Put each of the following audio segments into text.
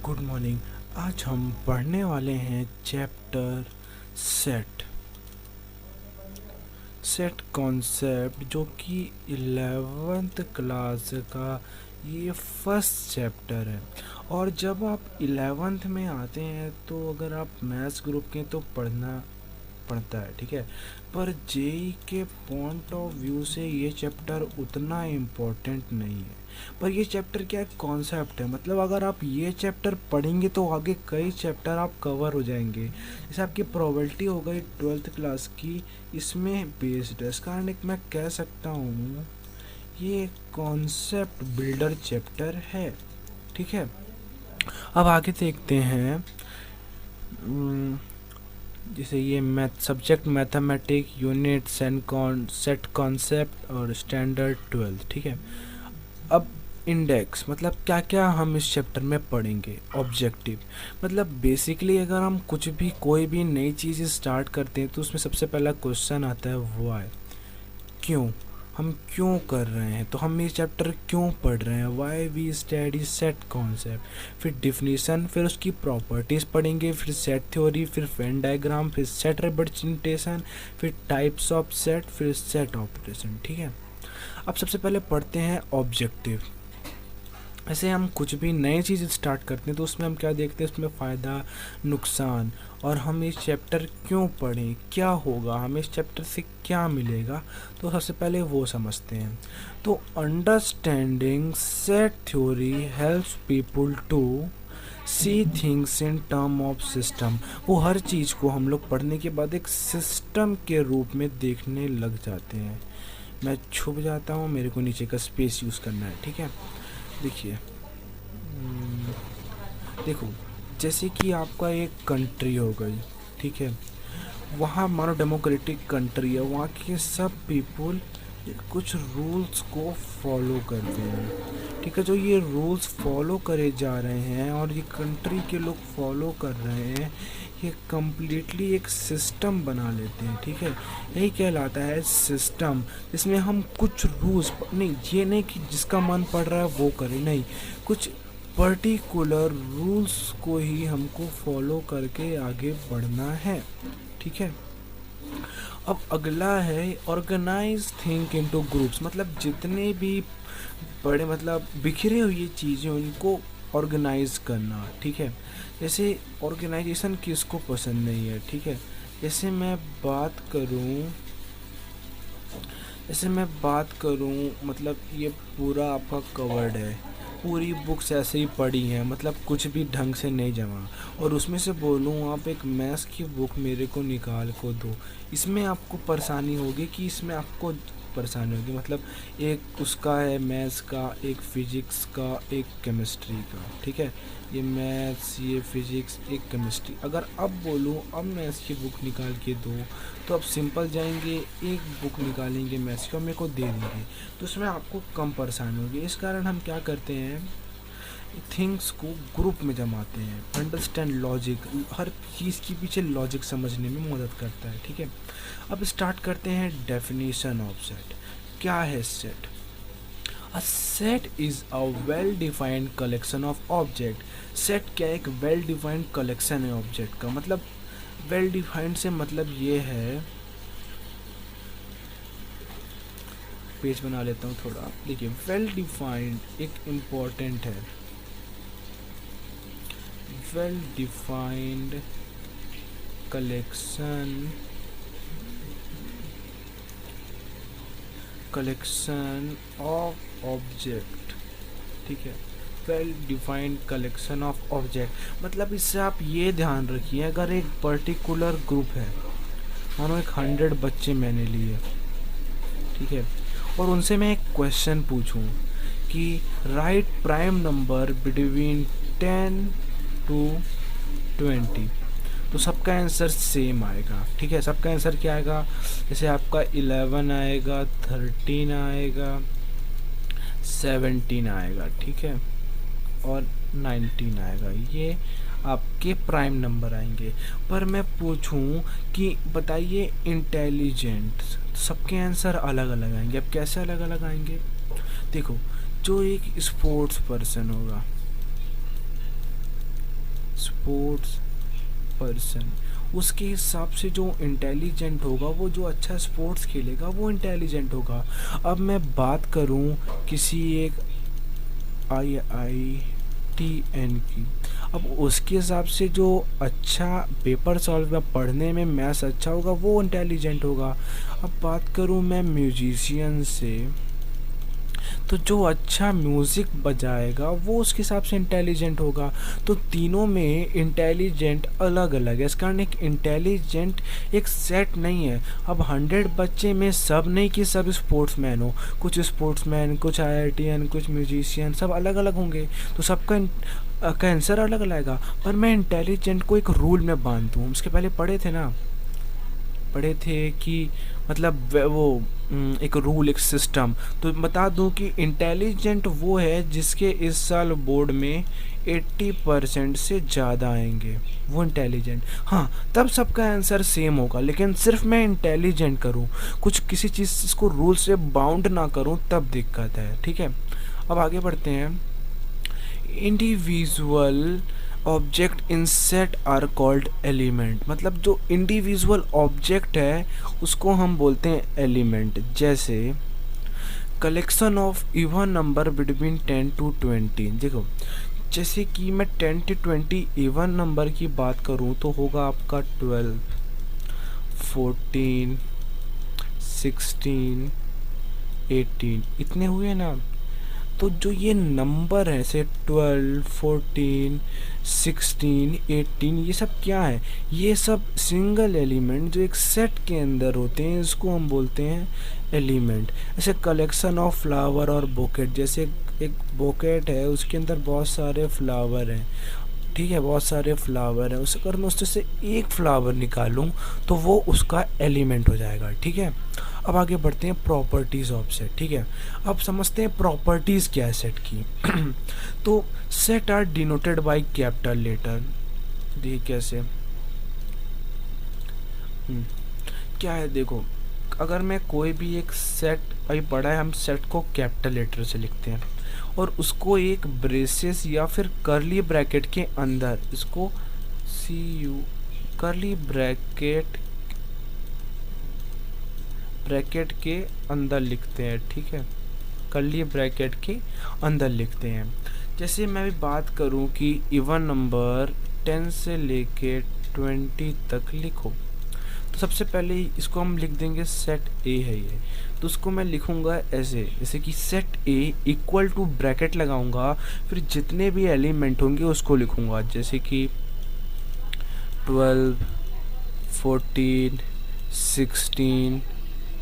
Good morning. आज हम पढ़ने वाले हैं चैप्टर सेट सेट कॉन्सेप्ट, जो कि 11th क्लास का ये फर्स्ट चैप्टर है। और जब आप 11th में आते हैं तो अगर आप मैथ्स ग्रुप के तो पढ़ना पड़ता है, ठीक है। पर जेई के पॉइंट ऑफ व्यू से ये चैप्टर उतना इम्पोर्टेंट नहीं है। पर ये चैप्टर क्या है, कॉन्सेप्ट है। मतलब अगर आप ये चैप्टर पढ़ेंगे तो आगे कई चैप्टर आप कवर हो जाएंगे। जैसे आपकी प्रोबेबिलिटी हो गई 12th क्लास की, इसमें बेस्ड है। इस कारण एक मैं कह सकता हूँ ये कॉन्सेप्ट बिल्डर चैप्टर है, ठीक है। अब आगे देखते हैं। जैसे ये math subject mathematic unit set concept और स्टैंडर्ड 12, ठीक है। अब इंडेक्स मतलब क्या क्या हम इस चैप्टर में पढ़ेंगे। ऑब्जेक्टिव मतलब बेसिकली अगर हम कुछ भी कोई भी नई चीज़ स्टार्ट करते हैं तो उसमें सबसे पहला क्वेश्चन आता है व्हाई, क्यों, हम क्यों कर रहे हैं, तो हम ये चैप्टर क्यों पढ़ रहे हैं, why we study set concept. फिर डिफिनीशन, फिर उसकी प्रॉपर्टीज़ पढ़ेंगे, फिर सेट थ्योरी, फिर वेन डायग्राम, फिर सेट रिप्रेजेंटेशन, फिर टाइप्स ऑफ सेट, फिर सेट ऑपरेशन, ठीक है। अब सबसे पहले पढ़ते हैं ऑब्जेक्टिव। ऐसे हम कुछ भी नई चीज़ स्टार्ट करते हैं तो उसमें हम क्या देखते हैं, उसमें फ़ायदा नुकसान, और हम इस चैप्टर क्यों पढ़ें, क्या होगा, हमें इस चैप्टर से क्या मिलेगा, तो सबसे पहले वो समझते हैं। तो understanding set theory helps people to see things in term of system. वो हर चीज़ को हम लोग पढ़ने के बाद एक सिस्टम के रूप में देखने लग जाते हैं। मैं छुप जाता हूँ, मेरे को नीचे का स्पेस यूज़ करना है, ठीक है। देखिए, देखो, जैसे कि आपका एक कंट्री हो गई, ठीक है। वहाँ मानो डेमोक्रेटिक कंट्री है, वहाँ के सब पीपल कुछ रूल्स को फॉलो करते हैं, ठीक है। जो ये रूल्स फॉलो करे जा रहे हैं और ये कंट्री के लोग फॉलो कर रहे हैं, ये कम्प्लीटली एक सिस्टम बना लेते हैं, ठीक है। यही कहलाता है सिस्टम, जिसमें हम कुछ रूल्स नहीं, ये नहीं कि जिसका मन पड़ रहा है वो करे, नहीं, कुछ पर्टिकुलर रूल्स को ही हमको फॉलो करके आगे बढ़ना है, ठीक है। अब अगला है ऑर्गेनाइज थिंक इनटू ग्रुप्स। मतलब जितने भी बड़े मतलब बिखरे हुए चीज़ें उनको ऑर्गेनाइज करना, ठीक है। जैसे ऑर्गेनाइजेशन किसको पसंद नहीं है, ठीक है। जैसे मैं बात करूं मतलब ये पूरा आपका कवर्ड है, पूरी बुक्स ऐसे ही पड़ी हैं, मतलब कुछ भी ढंग से नहीं जमा, और उसमें से बोलूँ आप एक मैथ्स की बुक मेरे को निकाल को दो, इसमें आपको परेशानी होगी कि इसमें आपको परेशानी होगी। मतलब एक उसका है मैथ्स का, एक फिजिक्स का, एक केमिस्ट्री का, ठीक है। ये मैथ्स, ये फिजिक्स, एक केमिस्ट्री। अगर अब बोलूँ अब मैथ्स की बुक निकाल के दो तो अब सिंपल जाएंगे, एक बुक निकालेंगे मैथ्स की और मेरे को दे देंगे, तो उसमें आपको कम परेशानी होगी। इस कारण हम क्या करते हैं, थिंग्स को ग्रुप में जमाते हैं। अंडरस्टैंड लॉजिक, हर चीज़ के पीछे लॉजिक समझने में मदद करता है, ठीक है। अब स्टार्ट करते हैं डेफिनेशन ऑफ सेट। क्या है set? A set is a well defined collection of object. Set क्या है, एक वेल डिफाइंड कलेक्शन है ऑब्जेक्ट का। मतलब वेल डिफाइंड से मतलब ये है, पेज बना लेता हूँ थोड़ा। देखिए, वेल डिफाइंड एक इम्पॉर्टेंट है, well defined collection of object, ठीक है। Well defined collection of object मतलब इससे आप ये ध्यान रखिए, अगर एक पर्टिकुलर ग्रुप है, मानो एक 100 बच्चे मैंने लिए, ठीक है, और उनसे मैं एक क्वेश्चन पूछूं कि right prime number between 10 to 20, तो सबका आंसर सेम आएगा, ठीक है। सबका आंसर क्या आएगा, जैसे आपका 11 आएगा, 13 आएगा, 17 आएगा, ठीक है, और 19 आएगा। ये आपके प्राइम नंबर आएंगे। पर मैं पूछूं कि बताइए इंटेलिजेंट, सबके आंसर अलग अलग आएंगे। अब कैसे अलग अलग आएंगे, देखो, जो एक स्पोर्ट्स पर्सन होगा, स्पोर्ट्स पर्सन, उसके हिसाब से जो इंटेलिजेंट होगा, वो जो अच्छा स्पोर्ट्स खेलेगा वो इंटेलिजेंट होगा। अब मैं बात करूं किसी एक IITN की, अब उसके हिसाब से जो अच्छा पेपर सॉल्व या पढ़ने में मैथ्स अच्छा होगा वो इंटेलिजेंट होगा। अब बात करूं मैं म्यूजिशियन से, तो जो अच्छा म्यूज़िक बजाएगा वो उसके हिसाब से इंटेलिजेंट होगा। तो तीनों में इंटेलिजेंट अलग अलग है, इस कारण एक इंटेलिजेंट एक सेट नहीं है। अब 100 बच्चे में सब नहीं कि सब स्पोर्ट्समैन हो, कुछ स्पोर्ट्समैन, कुछ IITN, कुछ म्यूजिशियन, सब अलग अलग होंगे, तो सबका का आंसर अलग अलग आएगा। पर मैं इंटेलिजेंट को एक रूल में बांध दूँ, उसके पहले पढ़े थे ना, पढ़े थे कि मतलब वो एक रूल, एक सिस्टम। तो बता दूं कि इंटेलिजेंट वो है जिसके इस साल बोर्ड में 80% से ज़्यादा आएंगे, वो इंटेलिजेंट। हाँ, तब सबका आंसर सेम होगा, लेकिन सिर्फ मैं इंटेलिजेंट करूँ, कुछ किसी चीज़ को रूल से बाउंड ना करूँ, तब दिक्कत है। ठीक है, अब आगे बढ़ते हैं। Individual object in set are called element, मतलब जो इंडिविजुअल ऑब्जेक्ट है उसको हम बोलते हैं एलिमेंट। जैसे collection of even number between 10 to 20, देखो जैसे कि मैं 10 to 20 इवन नंबर की बात करूं तो होगा आपका 12, 14, 16, 18, इतने हुए ना। तो जो ये नंबर है, से 12, 14, 16, 18, ये सब क्या है? ये सब सिंगल एलिमेंट जो एक सेट के अंदर होते हैं, इसको हम बोलते हैं एलिमेंट। जैसे कलेक्शन ऑफ फ्लावर और बोकेट, जैसे एक बोकेट है उसके अंदर बहुत सारे फ्लावर हैं, ठीक है, बहुत सारे फ्लावर हैं, उस अगर मैं उससे से एक फ्लावर निकालूं तो वो उसका एलिमेंट हो जाएगा। ठीक है, अब आगे बढ़ते हैं प्रॉपर्टीज़ ऑफ सेट। ठीक है, अब समझते हैं प्रॉपर्टीज़ क्या है सेट की। तो set are denoted by capital letter. देखिए कैसे, क्या है, देखो अगर मैं कोई भी एक सेट, अभी पढ़ा है हम सेट को कैपिटल लेटर से लिखते हैं, और उसको एक ब्रेसेस या फिर करली ब्रैकेट के अंदर, इसको CU करली ब्रैकेट के अंदर लिखते हैं। ठीक है, करली ब्रैकेट के अंदर लिखते हैं। जैसे मैं भी बात करूं कि इवन नंबर 10 से लेके 20 तक लिखो, तो सबसे पहले इसको हम लिख देंगे सेट A है ये, तो उसको मैं लिखूंगा ऐसे, जैसे कि set A equal to bracket लगाऊंगा, फिर जितने भी एलिमेंट होंगे उसको लिखूंगा, जैसे कि 12, 14, 16,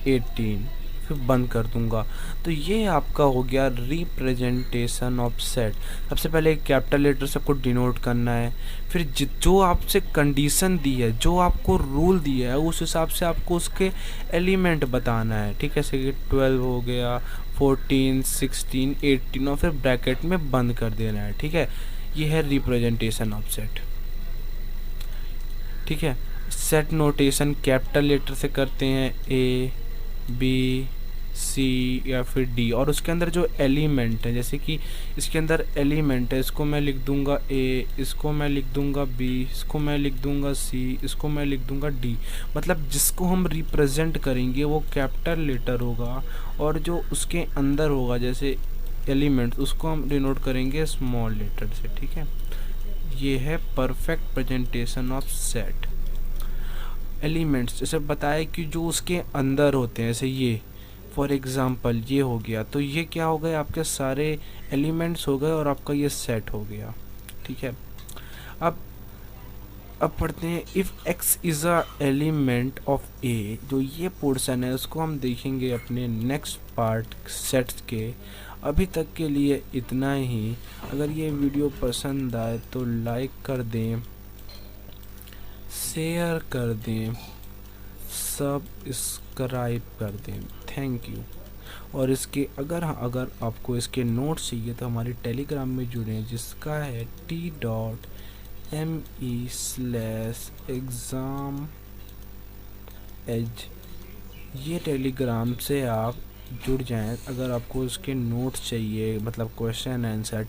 18, फिर बंद कर दूंगा। तो ये आपका हो गया रिप्रेजेंटेशन ऑफ सेट। सबसे पहले कैपिटल लेटर सबको डिनोट करना है, फिर जो आपसे कंडीशन दी है, जो आपको रूल दिया है, उस हिसाब से आपको उसके एलिमेंट बताना है। ठीक है, जैसे कि 12 हो गया, 14, 16, 18, और फिर ब्रैकेट में बंद कर देना है। ठीक है, ये है रिप्रेजेंटेशन ऑफ सेट। ठीक है, सेट नोटेशन कैपिटल लेटर से करते हैं, A, B, C या फिर D, और उसके अंदर जो एलिमेंट है, जैसे कि इसके अंदर एलिमेंट है, इसको मैं लिख दूंगा A, इसको मैं लिख दूंगा B, इसको मैं लिख दूंगा C, इसको मैं लिख दूंगा D। मतलब जिसको हम रिप्रेजेंट करेंगे वो कैपिटल लेटर होगा, और जो उसके अंदर होगा जैसे एलिमेंट, उसको हम डिनोट करेंगे स्मॉल लेटर से। ठीक है, ये है perfect presentation of set. Elements जैसे बताया कि जो उसके अंदर होते हैं, जैसे ये फॉर एग्जांपल ये हो गया, तो ये क्या हो गए, आपके सारे एलिमेंट्स हो गए और आपका ये सेट हो गया। ठीक है, अब पढ़ते हैं if x is a element of A। जो ये पोर्शन है उसको हम देखेंगे अपने नेक्स्ट पार्ट सेट्स के। अभी तक के लिए इतना ही। अगर ये वीडियो पसंद आए तो लाइक कर दें, शेयर कर दें, सब्सक्राइब कर दें। Thank you. और इसके अगर आपको इसके नोट्स चाहिए तो हमारे टेलीग्राम में जुड़ें, जिसका है t.me/exam-edge। ये टेलीग्राम से आप जुड़ जाएं। अगर आपको इसके नोट्स चाहिए, मतलब क्वेश्चन आंसर